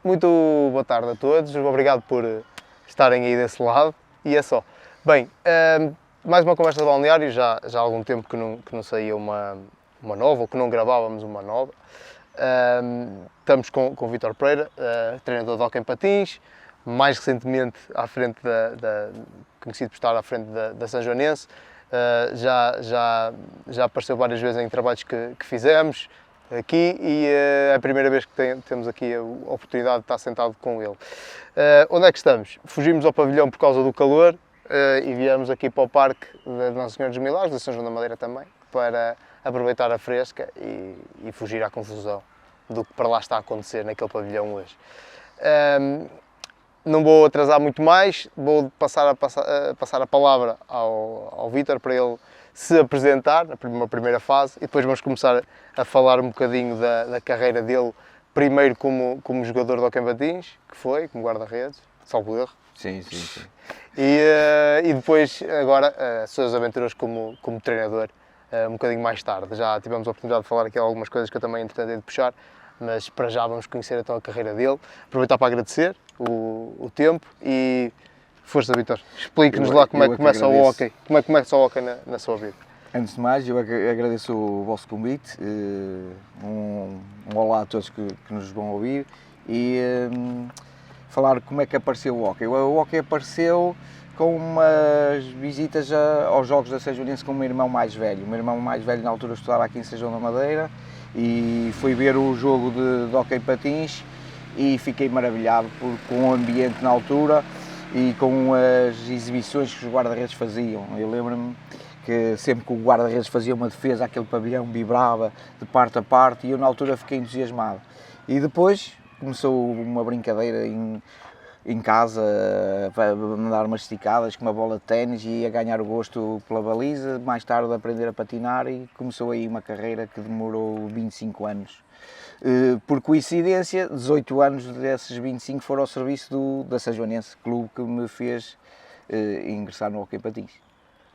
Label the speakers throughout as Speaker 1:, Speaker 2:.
Speaker 1: muito boa tarde a todos, obrigado por estarem aí desse lado e é só. Bem, mais uma conversa de balneário, já há algum tempo que não saía uma nova, ou que não gravávamos uma nova. Estamos com o Vítor Pereira, treinador de hóquei em patins, mais recentemente à frente conhecido por estar à frente da São Joanense. Já apareceu várias vezes em trabalhos que fizemos aqui e é a primeira vez que temos aqui a oportunidade de estar sentado com ele. Onde é que estamos? Fugimos ao pavilhão por causa do calor e viemos aqui para o Parque da Nossa Senhora dos Milagres, de São João da Madeira também, para aproveitar a fresca e fugir à confusão do que para lá está a acontecer naquele pavilhão hoje. Não vou atrasar muito mais, vou passar a palavra ao Vítor para ele se apresentar, na primeira fase, e depois vamos começar a falar um bocadinho da carreira dele, primeiro como jogador de hóquei em patins, que foi, como guarda-redes, salvo erro.
Speaker 2: Sim.
Speaker 1: E depois, agora, as suas aventuras como treinador, um bocadinho mais tarde. Já tivemos a oportunidade de falar aqui algumas coisas que eu também entretanto de puxar, mas para já vamos conhecer então a carreira dele, aproveitar para agradecer o tempo e força, Vítor, explique-nos lá como é que começa o hóquei, como é que começa o hóquei na sua vida.
Speaker 2: Antes de mais, eu agradeço o vosso convite, um olá a todos que nos vão ouvir e falar como é que apareceu o hóquei. O hóquei apareceu com umas visitas aos Jogos da São Joanense com o meu irmão mais velho. O meu irmão mais velho na altura estudava aqui em São João da Madeira e fui ver o jogo de hóquei patins e fiquei maravilhado com o ambiente na altura e com as exibições que os guarda-redes faziam. Eu lembro-me que sempre que o guarda-redes fazia uma defesa, aquele pavilhão vibrava de parte a parte e eu na altura fiquei entusiasmado. E depois começou uma brincadeira em casa, a mandar umas esticadas com uma bola de ténis e a ganhar o gosto pela baliza, mais tarde a aprender a patinar e começou aí uma carreira que demorou 25 anos. Por coincidência, 18 anos desses 25 foram ao serviço da São Joanense, clube que me fez ingressar no hóquei patins.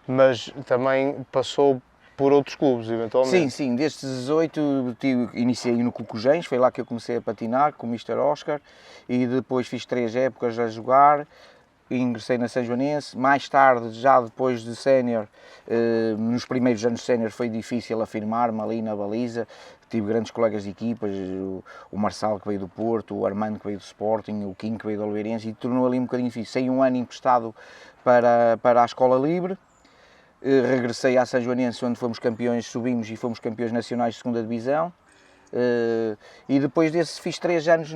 Speaker 1: Mas também passou por outros clubes, eventualmente?
Speaker 2: Sim, destes 18 iniciei no Cocujens, foi lá que eu comecei a patinar com o Mr. Oscar e depois fiz 3 épocas a jogar e ingressei na São Joanense. Mais tarde, já depois de sénior, nos primeiros anos de sénior foi difícil afirmar-me ali na baliza, tive grandes colegas de equipas, o Marçal que veio do Porto, o Armando que veio do Sporting, o Kim que veio do Oliveirense e tornou ali um bocadinho difícil. Saí um ano emprestado para a Escola Livre. Regressei à São Joanense, onde fomos campeões, subimos e fomos campeões nacionais de 2ª Divisão. E depois desse fiz 3 anos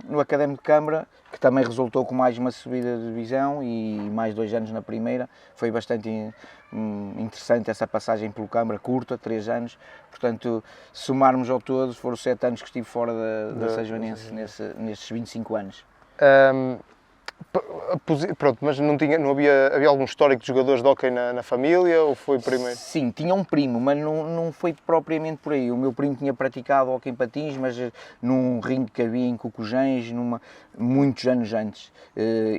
Speaker 2: no Académico de Câmara, que também resultou com mais uma subida de divisão e mais 2 anos na primeira. Foi bastante interessante essa passagem pelo Câmara, curta, 3 anos. Portanto, se somarmos ao todo, foram 7 anos que estive fora da São Joanense nesses 25 anos.
Speaker 1: Pronto, mas não havia algum histórico de jogadores de hóquei na família ou foi primeiro?
Speaker 2: Sim, tinha um primo, mas não foi propriamente por aí. O meu primo tinha praticado hóquei em patins, mas num ringue que havia em Cocujens, muitos anos antes.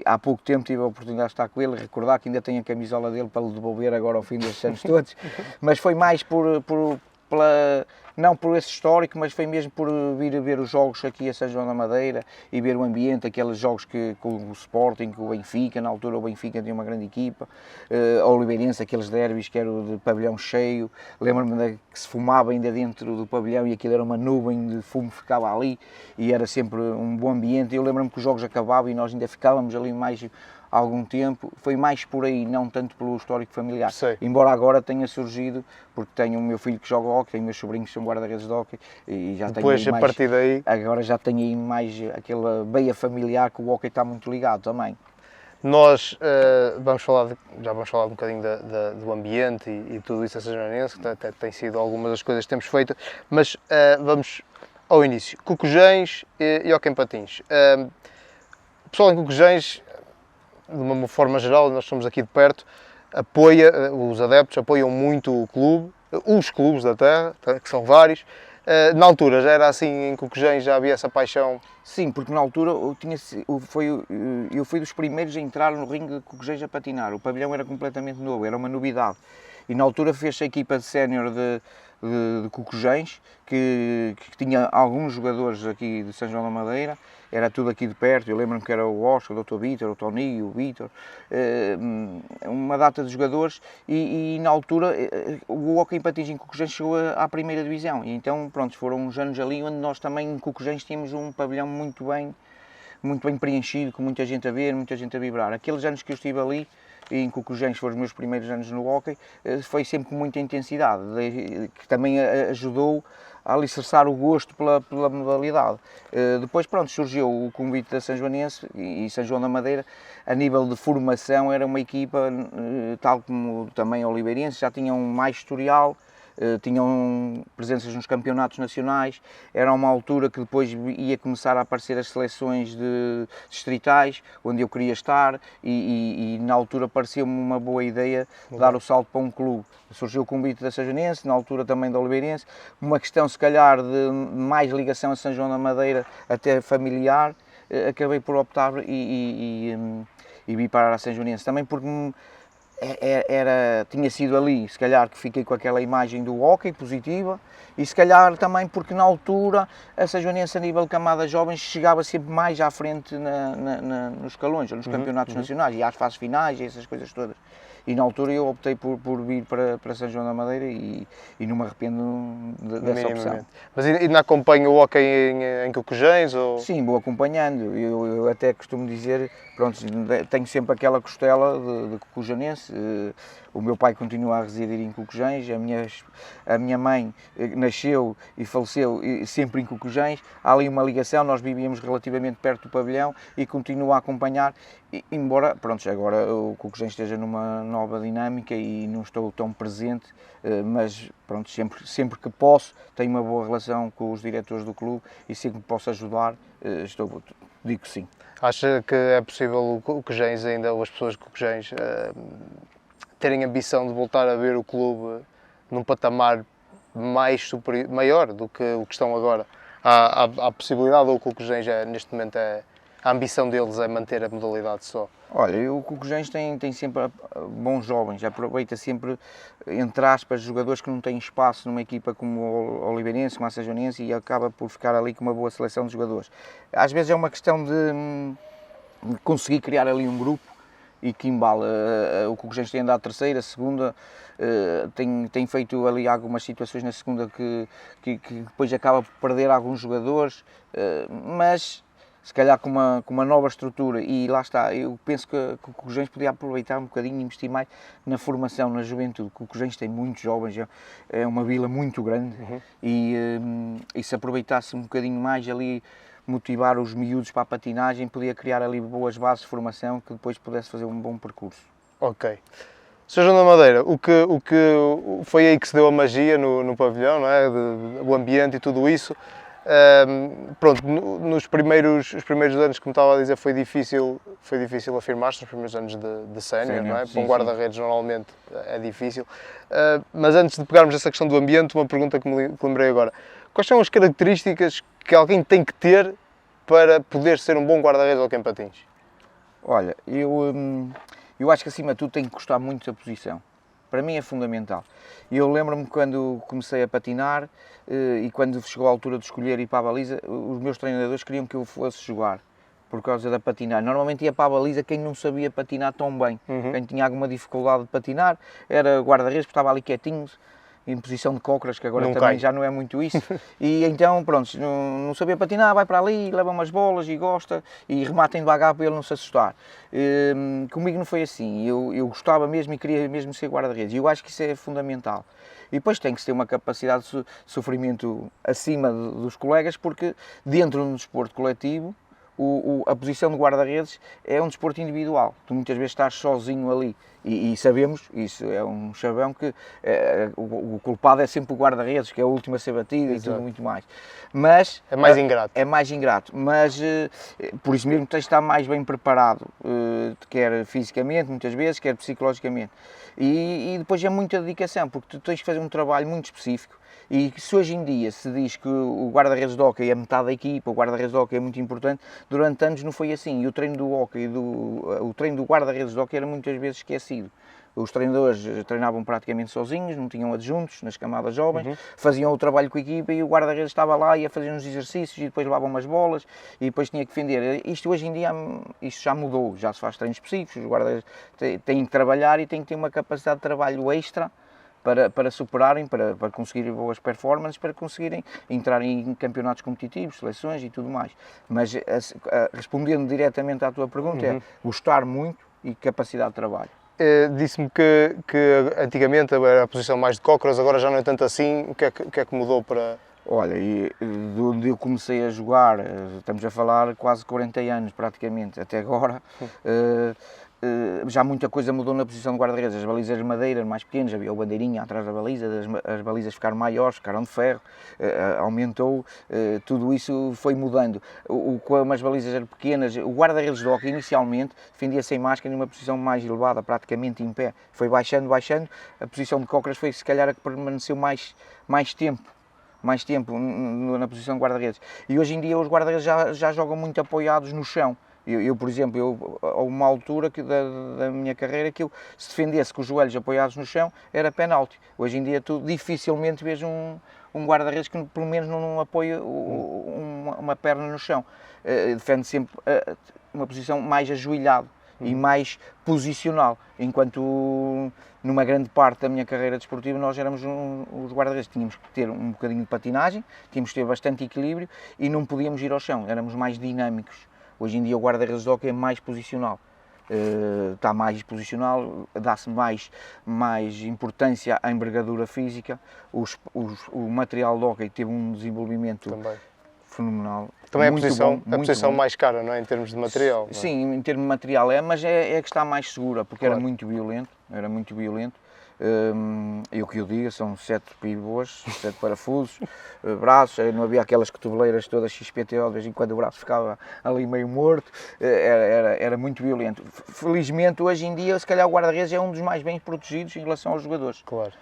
Speaker 2: Há pouco tempo tive a oportunidade de estar com ele, recordar que ainda tenho a camisola dele para lhe devolver agora ao fim destes anos todos, mas foi mais não por esse histórico, mas foi mesmo por vir a ver os jogos aqui a São João da Madeira e ver o ambiente, aqueles jogos com o Sporting, com o Benfica, na altura o Benfica tinha uma grande equipa, a Oliveirense, aqueles derbys que eram de pavilhão cheio, lembro-me que se fumava ainda dentro do pavilhão e aquilo era uma nuvem de fumo que ficava ali e era sempre um bom ambiente. Eu lembro-me que os jogos acabavam e nós ainda ficávamos ali mais algum tempo, foi mais por aí, não tanto pelo histórico familiar.
Speaker 1: Sei.
Speaker 2: Embora agora tenha surgido, porque tenho o meu filho que joga hóquei, tenho meus sobrinhos que são guarda-redes de hóquei e já
Speaker 1: depois,
Speaker 2: tenho
Speaker 1: a partir daí...
Speaker 2: Agora já tenho aí mais aquela veia familiar que o hóquei está muito ligado também.
Speaker 1: Nós vamos falar um bocadinho do ambiente e tudo isso a São Joanense, que até tem sido algumas das coisas que temos feito, mas vamos ao início. Cocujens e hóquei em patins. O pessoal em Cocujens, de uma forma geral, nós somos aqui de perto, os adeptos apoiam muito o clube, os clubes da terra, que são vários. Na altura já era assim, em Cocujens já havia essa paixão?
Speaker 2: Sim, porque na altura eu fui dos primeiros a entrar no ringue de Cocujens a patinar. O pavilhão era completamente novo, era uma novidade. E na altura fez-se a equipa de sénior de Cocujens, que tinha alguns jogadores aqui de São João da Madeira, era tudo aqui de perto. Eu lembro-me que era o Oscar, o Dr. Vítor, o Tony, o Vítor, uma data de jogadores, e na altura o hóquei em patins em Cocujens chegou à primeira divisão, e então pronto, foram uns anos ali onde nós também em Cocujens tínhamos um pavilhão muito bem preenchido, com muita gente a ver, muita gente a vibrar. Aqueles anos que eu estive ali em Cocujens, foram os meus primeiros anos no hóquei, foi sempre com muita intensidade, que também ajudou a alicerçar o gosto pela modalidade. Depois, pronto, surgiu o convite da São Joanense e São João da Madeira. A nível de formação, era uma equipa, tal como também a Oliveirense, já tinham mais historial, tinham presenças nos campeonatos nacionais. Era uma altura que depois ia começar a aparecer as seleções distritais, onde eu queria estar, e na altura pareceu-me uma boa ideia dar o salto para um clube. Surgiu o convite da São Joanense, na altura também da Oliveirense, uma questão se calhar de mais ligação a São João da Madeira, até familiar. Acabei por optar e vim parar a São Joanense, também porque tinha sido ali, se calhar, que fiquei com aquela imagem do hóquei positiva, e se calhar também porque na altura a São Joanense, a nível de camadas jovens, chegava sempre mais à frente nos escalões, nos campeonatos nacionais e às fases finais e essas coisas todas. E na altura eu optei por vir para São João da Madeira e não me arrependo dessa opção.
Speaker 1: Mas ainda acompanha o hóquei em Cocujens? Ou...
Speaker 2: Sim, vou acompanhando. Eu até costumo dizer, pronto, tenho sempre aquela costela de cocujanense. O meu pai continua a residir em Cocujens, a minha mãe nasceu e faleceu sempre em Cocujens. Há ali uma ligação, nós vivíamos relativamente perto do pavilhão e continuo a acompanhar, embora, pronto, agora o Cocujens esteja numa nova dinâmica e não estou tão presente, mas pronto, sempre que posso, tenho uma boa relação com os diretores do clube e sempre que posso ajudar, digo sim.
Speaker 1: Acha que é possível o Cocujens ainda, ou as pessoas de Cocujens, terem ambição de voltar a ver o clube num patamar maior do que o que estão agora? Há possibilidade, ou o Cocujens neste momento a ambição deles é manter a modalidade só?
Speaker 2: Olha, o Cocujens tem sempre bons jovens, aproveita sempre, entre aspas, jogadores que não têm espaço numa equipa como o Oliveirense, como a São Joanense, e acaba por ficar ali com uma boa seleção de jogadores. Às vezes é uma questão de conseguir criar ali um grupo e que embala. O Cocujens tem andado a terceira, a segunda, tem feito ali algumas situações na segunda que depois acaba por perder alguns jogadores, mas se calhar com uma nova estrutura, e lá está, eu penso que o Cocujens podia aproveitar um bocadinho e investir mais na formação, na juventude. O Cocujens tem muitos jovens, é uma vila muito grande, e se aproveitasse um bocadinho mais ali, motivar os miúdos para a patinagem, podia criar ali boas bases de formação que depois pudesse fazer um bom percurso.
Speaker 1: Ok. Sr. João da Madeira, o que foi aí que se deu a magia no pavilhão, não é? O ambiente e tudo isso. Pronto, os primeiros anos, como estava a dizer, foi difícil afirmar-se nos primeiros anos de sénior, não é? Para um guarda-redes normalmente é difícil. Mas antes de pegarmos essa questão do ambiente, uma pergunta que me lembrei agora. Quais são as características que alguém tem que ter para poder ser um bom guarda-redes ao hóquei em patins?
Speaker 2: Olha, eu acho que acima de tudo tem que gostar muito da posição. Para mim é fundamental. Eu lembro-me quando comecei a patinar e quando chegou a altura de escolher ir para a baliza, os meus treinadores queriam que eu fosse jogar por causa da patinar. Normalmente ia para a baliza quem não sabia patinar tão bem, quem tinha alguma dificuldade de patinar, era guarda-redes, porque estava ali quietinho, em posição de cócoras, que agora também já não é muito isso, e então, pronto, não sabia patinar, vai para ali, leva umas bolas e gosta, e rematem devagar para ele não se assustar. Comigo não foi assim, eu gostava mesmo e queria mesmo ser guarda-redes, e eu acho que isso é fundamental. E depois tem que ter uma capacidade de sofrimento acima dos colegas, porque dentro do desporto coletivo, a posição de guarda-redes é um desporto individual. Tu muitas vezes estás sozinho ali e sabemos, isso é um chavão, que o culpado é sempre o guarda-redes, que é o último a ser batido. Exato. E tudo muito mais. Mas
Speaker 1: é mais ingrato.
Speaker 2: É mais ingrato, mas por isso mesmo tens de estar mais bem preparado, quer fisicamente, muitas vezes, quer psicologicamente. E depois é muita dedicação, porque tu tens que fazer um trabalho muito específico. E se hoje em dia se diz que o guarda-redes de hóquei é metade da equipa, o guarda-redes de hóquei é muito importante, durante anos não foi assim. E o treino do hóquei, o treino do guarda-redes de hóquei era muitas vezes esquecido. Os treinadores treinavam praticamente sozinhos, não tinham adjuntos nas camadas jovens, faziam o trabalho com a equipa e o guarda-redes estava lá e ia fazer uns exercícios e depois levavam umas bolas e depois tinha que defender. Isto hoje em dia isto já mudou, já se faz treinos específicos, os guarda-redes têm que trabalhar e têm que ter uma capacidade de trabalho extra para superarem, para conseguirem boas performances, para conseguirem entrar em campeonatos competitivos, seleções e tudo mais. Mas respondendo diretamente à tua pergunta, é gostar muito e capacidade de trabalho.
Speaker 1: Disse-me que antigamente era a posição mais de cócoras, agora já não é tanto assim. O que é que mudou para...
Speaker 2: Olha, de onde eu comecei a jogar, estamos a falar quase 40 anos praticamente, até agora, já muita coisa mudou na posição de guarda-redes. As balizas de madeira mais pequenas, havia o bandeirinha atrás da baliza, as balizas ficaram maiores, ficaram de ferro, aumentou, tudo isso foi mudando. Como as balizas eram pequenas, o guarda-redes de hóquei inicialmente defendia sem máscara numa posição mais elevada, praticamente em pé. Foi baixando, a posição de cócoras foi se calhar a que permaneceu mais tempo na posição de guarda-redes. E hoje em dia os guarda-redes já jogam muito apoiados no chão. Eu, por exemplo, a uma altura da minha carreira que eu, se defendesse com os joelhos apoiados no chão, era penalti. Hoje em dia tu dificilmente vês um guarda-redes que pelo menos não apoia uma perna no chão. Defende sempre uma posição mais ajoelhado e mais posicional, enquanto numa grande parte da minha carreira desportiva nós éramos os guarda-redes, tínhamos que ter um bocadinho de patinagem, tínhamos que ter bastante equilíbrio e não podíamos ir ao chão, éramos mais dinâmicos. Hoje em dia o guarda-redes de hóquei é mais posicional, está mais posicional, dá-se mais importância à envergadura física, o material de hóquei teve um desenvolvimento fenomenal.
Speaker 1: Também é a posição mais cara, não é? Em termos de material. Não é?
Speaker 2: Sim, em termos de material mas é que está mais segura, porque era muito violento. E o que eu digo, são 7 pivôs, 7 parafusos, braços, não havia aquelas cotoveleiras todas XPTO, de vez em quando o braço ficava ali meio morto, era muito violento. Felizmente, hoje em dia, se calhar o guarda-redes é um dos mais bem protegidos em relação aos jogadores.
Speaker 1: Claro.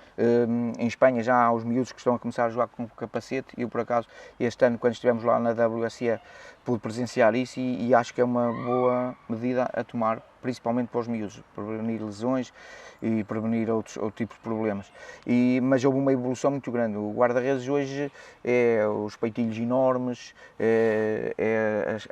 Speaker 2: Em Espanha já há os miúdos que estão a começar a jogar com capacete e eu, por acaso, este ano, quando estivemos lá na WSE, pude presenciar isso e acho que é uma boa medida a tomar, principalmente para os miúdos, prevenir lesões e prevenir outros tipos de problemas. Mas houve uma evolução muito grande. O guarda-redes hoje é os peitilhos enormes,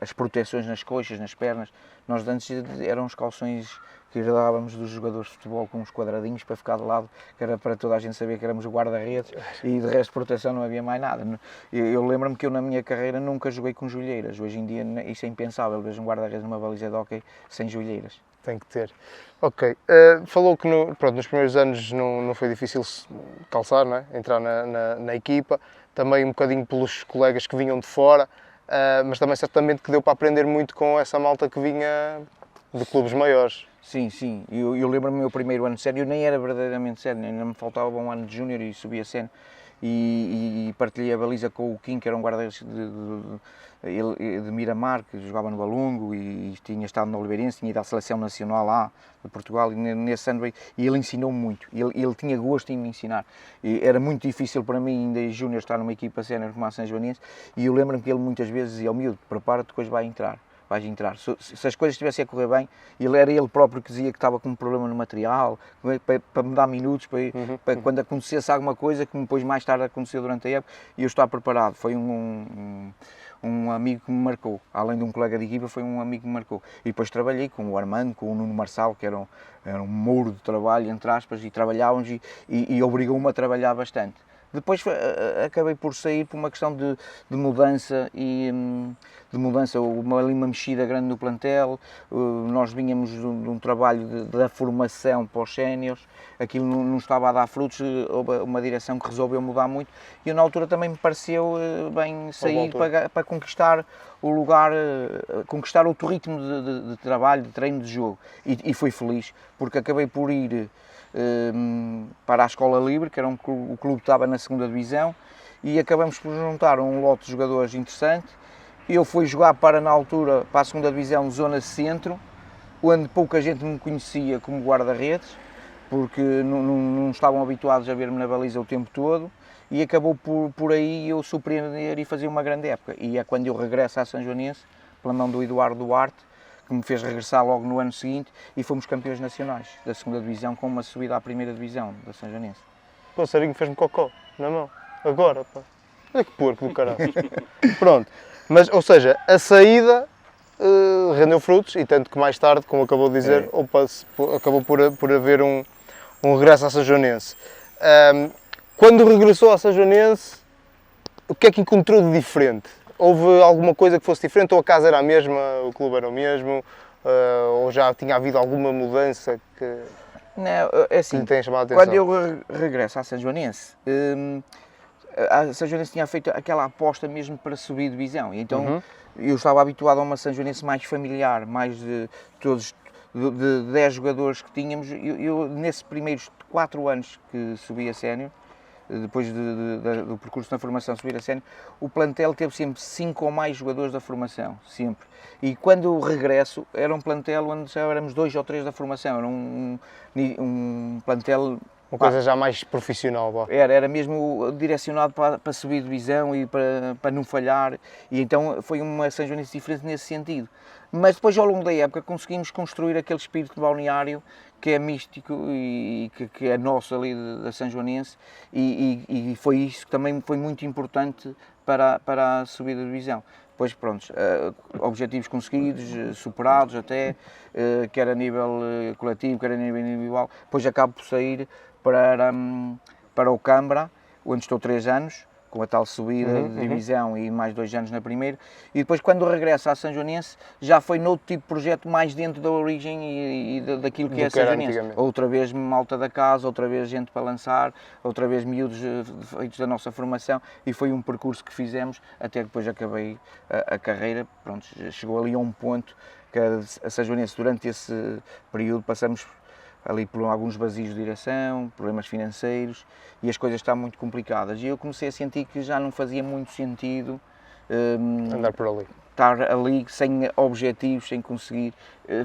Speaker 2: as proteções nas coxas, nas pernas. Nós antes eram os calções que herdávamos dos jogadores de futebol com uns quadradinhos para ficar de lado, que era para toda a gente saber que éramos o guarda-redes e de resto de proteção não havia mais nada. Eu lembro-me que eu na minha carreira nunca joguei com joelheiras. Hoje em dia isso é impensável, vejo um guarda-redes numa baliza de hóquei sem joelheiras.
Speaker 1: Tem que ter. Ok. Falou que nos primeiros anos não foi difícil calçar, não é? Entrar na equipa, também um bocadinho pelos colegas que vinham de fora, mas também certamente que deu para aprender muito com essa malta que vinha de clubes maiores.
Speaker 2: Sim. Eu lembro-me do meu primeiro ano de sénior, eu nem era verdadeiramente sénior, ainda me faltava um ano de júnior e subi a sénior. E partilhei a baliza com o Kim, que era um guarda-redes de Miramar, que jogava no Balungo e tinha estado no Oliveirense, tinha ido à seleção nacional lá de Portugal e nesse ano e ele ensinou-me muito, ele tinha gosto em me ensinar. E era muito difícil para mim, ainda em júnior, estar numa equipa sénior como a São Joanense e eu lembro-me que ele muitas vezes dizia ao miúdo, prepara-te, depois vais entrar. Se as coisas estivessem a correr bem, era ele próprio que dizia que estava com um problema no material, para me dar minutos, para quando acontecesse alguma coisa, que depois mais tarde aconteceu durante a época, e eu estava preparado. Foi um amigo que me marcou, além de um colega de equipa, foi um amigo que me marcou. E depois trabalhei com o Armando, com o Nuno Marçal, que era um muro de trabalho, entre aspas, e trabalhávamos e obrigou-me a trabalhar bastante. Depois acabei por sair por uma questão de mudança houve ali uma mexida grande no plantel, nós vinhamos de um trabalho da formação para os séniores, aquilo não estava a dar frutos, houve uma direção que resolveu mudar muito e eu na altura também me pareceu bem sair para conquistar o lugar, conquistar outro ritmo de trabalho, de treino, de jogo e fui feliz porque acabei por ir para a Escola Livre, que era o clube que estava na 2ª divisão e acabamos por juntar um lote de jogadores interessante. Eu fui jogar na altura para a 2ª divisão Zona Centro, onde pouca gente me conhecia como guarda-redes, porque não estavam habituados a ver-me na baliza o tempo todo e acabou por aí eu surpreender e fazer uma grande época. E é quando eu regresso à São Joanense, pela mão do Eduardo Duarte, que me fez regressar logo no ano seguinte e fomos campeões nacionais da 2ª Divisão com uma subida à 1ª Divisão da Sanjonense.
Speaker 1: Pô, o Sarinho fez-me cocó na mão, agora, pá. Olha que porco do caralho. Pronto, mas, ou seja, a saída rendeu frutos e tanto que mais tarde, como acabou de dizer, acabou por haver um regresso à Sanjonense. Quando regressou à Sanjonense, o que é que encontrou de diferente? Houve alguma coisa que fosse diferente ou a casa era a mesma, o clube era o mesmo, ou já tinha havido alguma mudança que,
Speaker 2: Não, é assim,
Speaker 1: que lhe tenha chamado a atenção?
Speaker 2: quando eu regresso à Sanjonense, a Sanjonense tinha feito aquela aposta mesmo para subir divisão, e então eu estava habituado a uma Sanjonense mais familiar, mais de 10 jogadores que tínhamos. Eu nesses primeiros 4 anos que subi a sénior, depois do percurso na formação subir a sénior, o plantel teve sempre 5 ou mais jogadores da formação, sempre. E quando eu regresso, era um plantel onde já éramos 2 ou 3 da formação, era um plantel...
Speaker 1: Uma coisa já mais profissional, vá.
Speaker 2: Era mesmo direcionado para subir divisão e para não falhar, e então foi uma Sanjonense diferente nesse sentido. Mas depois, ao longo da época, conseguimos construir aquele espírito de balneário que é místico e que é nosso ali da Sanjonense, e foi isso que também foi muito importante para a subida de divisão. Depois, pronto, objetivos conseguidos, superados até, quer a nível coletivo, quer a nível individual. Depois acabo por sair para o Câmara, onde estou 3 anos, com a tal subida de divisão e mais 2 anos na primeira, e depois quando regresso à Sanjonense já foi noutro tipo de projeto, mais dentro da origem e daquilo que é a Sanjonense. Outra vez malta da casa, outra vez gente para lançar, outra vez miúdos feitos da nossa formação, e foi um percurso que fizemos até que depois acabei a carreira. Pronto, chegou ali a um ponto que a Sanjonense, durante esse período, passamos ali por alguns vazios de direção, problemas financeiros, e as coisas estavam muito complicadas. E eu comecei a sentir que já não fazia muito sentido
Speaker 1: andar por ali.
Speaker 2: Estar ali sem objetivos, sem conseguir.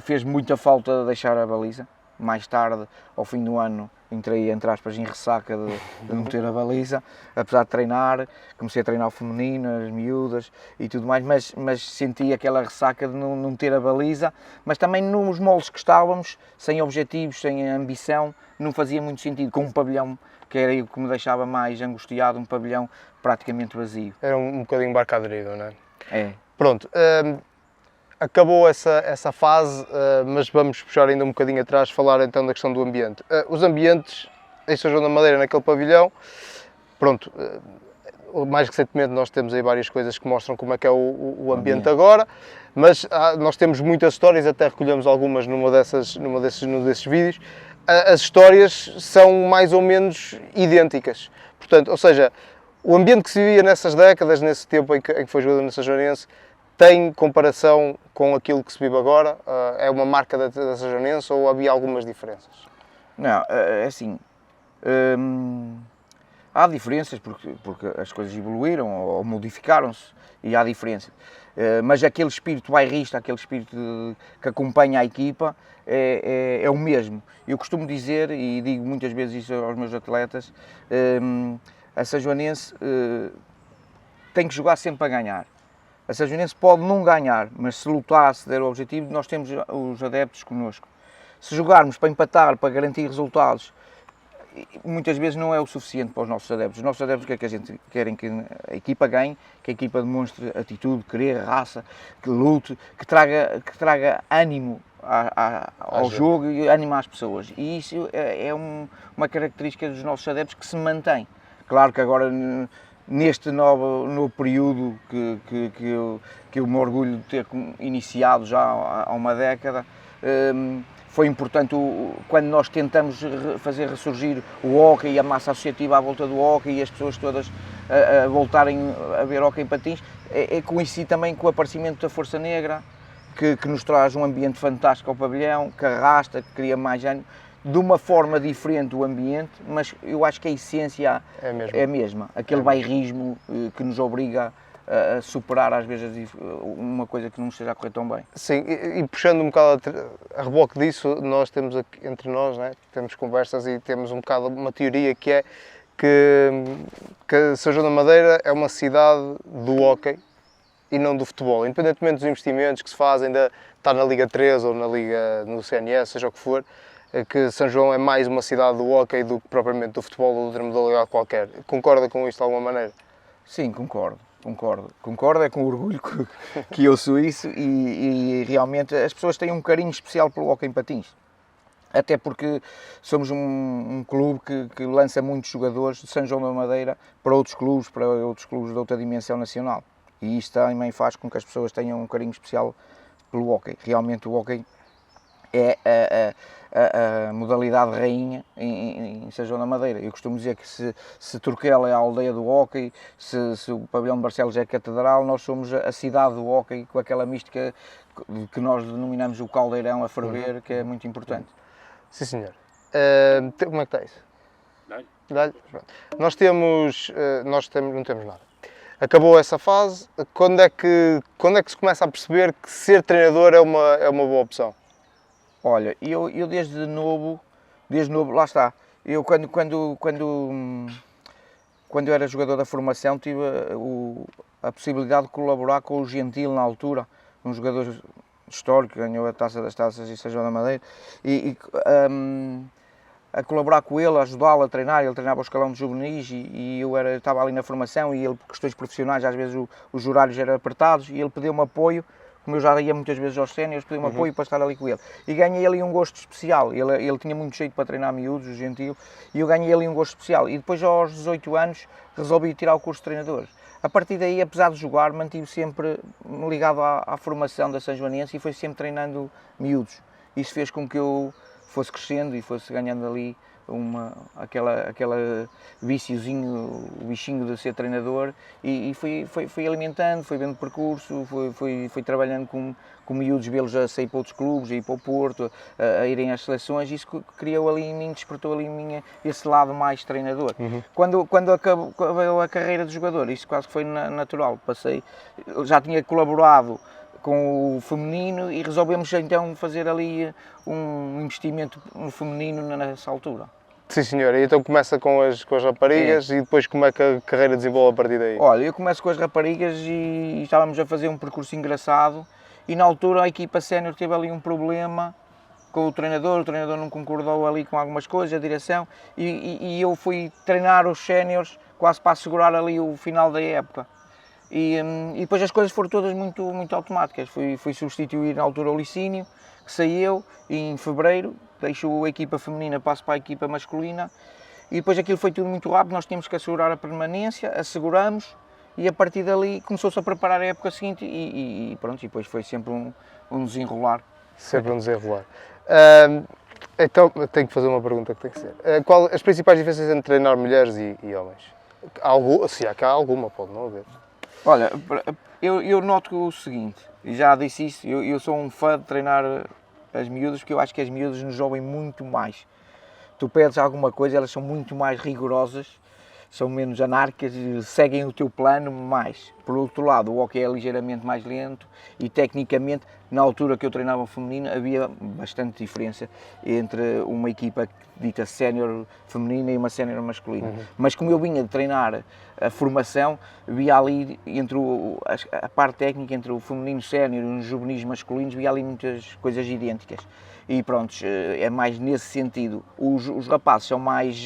Speaker 2: Fez muita falta deixar a baliza. Mais tarde, ao fim do ano, entrei, entre aspas, em ressaca de não ter a baliza, apesar de treinar. Comecei a treinar o feminino, as miúdas e tudo mais, mas senti aquela ressaca de não ter a baliza, mas também nos moldes que estávamos, sem objetivos, sem ambição, não fazia muito sentido, com um pavilhão que era o que me deixava mais angustiado, um pavilhão praticamente vazio.
Speaker 1: Era um bocadinho barco à deriva, não é?
Speaker 2: É.
Speaker 1: Pronto, acabou essa fase, mas vamos puxar ainda um bocadinho atrás, falar então da questão do ambiente. Os ambientes em São João da Madeira, naquele pavilhão, pronto, mais recentemente nós temos aí várias coisas que mostram como é que é o ambiente agora, mas nós temos muitas histórias, até recolhemos algumas num desses vídeos. As histórias são mais ou menos idênticas, portanto, ou seja, o ambiente que se vivia nessas décadas, nesse tempo em que foi jogador na Sanjonense, tem comparação com aquilo que se vive agora? É uma marca da Sanjonense ou havia algumas diferenças?
Speaker 2: Não, é assim, há diferenças porque as coisas evoluíram ou modificaram-se, e há diferenças. Mas aquele espírito bairrista, aquele espírito que acompanha a equipa é o mesmo. Eu costumo dizer, e digo muitas vezes isso aos meus atletas, a Sanjonense tem que jogar sempre para ganhar. A Sanjonense pode não ganhar, mas se lutar, se der o objetivo, nós temos os adeptos connosco. Se jogarmos para empatar, para garantir resultados, muitas vezes não é o suficiente para os nossos adeptos. Os nossos adeptos, o que é que a gente querem? Que a equipa ganhe, que a equipa demonstre atitude, querer, raça, que lute, que traga ânimo ao jogo e ânimo às pessoas. E isso é uma característica dos nossos adeptos que se mantém. Claro que agora, neste novo período que eu me orgulho de ter iniciado já há uma década, foi importante quando nós tentamos fazer ressurgir o hóquei e a massa associativa à volta do hóquei e as pessoas todas a voltarem a ver hóquei em patins. Coincide também com o aparecimento da Força Negra, que nos traz um ambiente fantástico ao pavilhão, que arrasta, que cria mais ânimo, de uma forma diferente o ambiente, mas eu acho que a essência é a mesma. Aquele bairrismo que nos obriga a superar às vezes uma coisa que não esteja a correr tão bem.
Speaker 1: Sim, e puxando um bocado a reboque disso, nós temos aqui, entre nós, né, temos conversas e temos um bocado uma teoria que é que São João da Madeira é uma cidade do hóquei e não do futebol, independentemente dos investimentos que se fazem, de estar na Liga 3 ou na Liga, no CNS, seja o que for, que São João é mais uma cidade do hóquei do que propriamente do futebol ou de outra modalidade qualquer. Concorda com isto de alguma maneira?
Speaker 2: Sim, concordo. Concordo, é com orgulho que eu sou isso e realmente as pessoas têm um carinho especial pelo hóquei em patins. Até porque somos um clube que lança muitos jogadores de São João da Madeira para outros clubes de outra dimensão nacional. E isto também faz com que as pessoas tenham um carinho especial pelo hóquei. Realmente o hóquei é a modalidade rainha em São João da Madeira. Eu costumo dizer que se Turquela é a aldeia do hóquei, se o pavilhão de Barcelos é a catedral, nós somos a cidade do hóquei, com aquela mística que nós denominamos o caldeirão a ferver, que é muito importante.
Speaker 1: Sim, senhor. Como é que está isso? Dá-lhe. Nós não temos nada. Acabou essa fase, quando é que se começa a perceber que ser treinador é uma boa opção?
Speaker 2: Olha, eu desde novo, lá está, eu quando eu era jogador da formação tive a possibilidade de colaborar com o Gentil na altura, um jogador histórico que ganhou a Taça das Taças em São João da Madeira, a colaborar com ele, a ajudá-lo a treinar. Ele treinava o escalão de juvenis e eu estava ali na formação e ele, por questões profissionais, às vezes os horários eram apertados e ele pediu-me apoio, como eu já ia muitas vezes aos séniores, pediu-me apoio para estar ali com ele. E ganhei ali um gosto especial, ele tinha muito jeito para treinar miúdos, o Gentil, e eu ganhei ali um gosto especial. E depois, aos 18 anos, resolvi tirar o curso de treinador. A partir daí, apesar de jogar, mantive sempre ligado à formação da São Joanense e foi sempre treinando miúdos. Isso fez com que eu fosse crescendo e fosse ganhando ali aquela viciozinho, o bichinho de ser treinador e fui alimentando, fui vendo percurso, fui trabalhando com miúdos, vê-los a sair para outros clubes, a ir para o Porto, a irem às seleções. Isso criou ali em mim, despertou ali em mim esse lado mais treinador. Quando acabou a carreira de jogador, isso quase que foi natural, já tinha colaborado com o feminino e resolvemos então fazer ali um investimento no feminino nessa altura.
Speaker 1: Sim, senhor. E então começa com as raparigas e depois como é que a carreira desenvolve a partir daí?
Speaker 2: Olha, eu começo com as raparigas e estávamos a fazer um percurso engraçado e na altura a equipa sénior teve ali um problema com o treinador não concordou ali com algumas coisas, a direção, e eu fui treinar os séniores quase para assegurar ali o final da época. E depois as coisas foram todas muito automáticas. Fui substituir na altura o Licínio, que saiu, e em fevereiro deixo a equipa feminina, passo para a equipa masculina, e depois aquilo foi tudo muito rápido, nós tínhamos que assegurar a permanência, asseguramos, e a partir dali começou-se a preparar a época seguinte, e pronto, e depois foi sempre um desenrolar.
Speaker 1: Sempre um desenrolar. Então, tenho que fazer uma pergunta que tem que ser. As principais diferenças entre treinar mulheres e homens? Se há cá alguma, pode não haver.
Speaker 2: Olha, eu noto o seguinte, e já disse isso, eu sou um fã de treinar as miúdas, porque eu acho que as miúdas nos jovem muito mais. Tu pedes alguma coisa, elas são muito mais rigorosas, são menos anárquicas, seguem o teu plano mais. Por outro lado, o hóquei é ligeiramente mais lento e tecnicamente, na altura que eu treinava o feminino, havia bastante diferença entre uma equipa dita sénior feminina e uma sénior masculina. Mas como eu vinha de treinar a formação, via ali entre a parte técnica entre o feminino sénior e os juvenis masculinos, via ali muitas coisas idênticas. E pronto, é mais nesse sentido. Os rapazes são mais...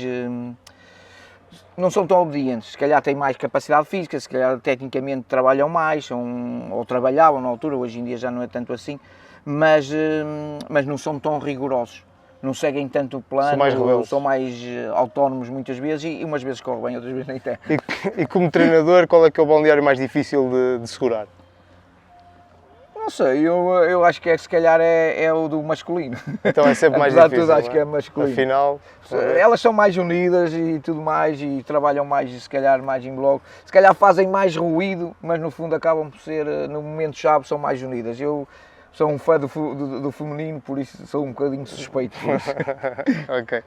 Speaker 2: não são tão obedientes, se calhar têm mais capacidade física, se calhar tecnicamente trabalham mais, ou trabalhavam na altura, hoje em dia já não é tanto assim, mas não são tão rigorosos, não seguem tanto o plano, são mais autónomos muitas vezes e umas vezes corre bem, outras vezes nem tem.
Speaker 1: E como treinador, qual é que é o balneário mais difícil de segurar?
Speaker 2: Não sei, eu acho que se calhar é o do masculino.
Speaker 1: Então é sempre mais difícil,
Speaker 2: tudo, acho que é masculino.
Speaker 1: Afinal...
Speaker 2: Elas são mais unidas e tudo mais, e trabalham mais, se calhar, mais em bloco. Se calhar fazem mais ruído, mas no fundo acabam por ser, no momento-chave, são mais unidas. Eu sou um fã do feminino, por isso sou um bocadinho suspeito por isso.
Speaker 1: Ok.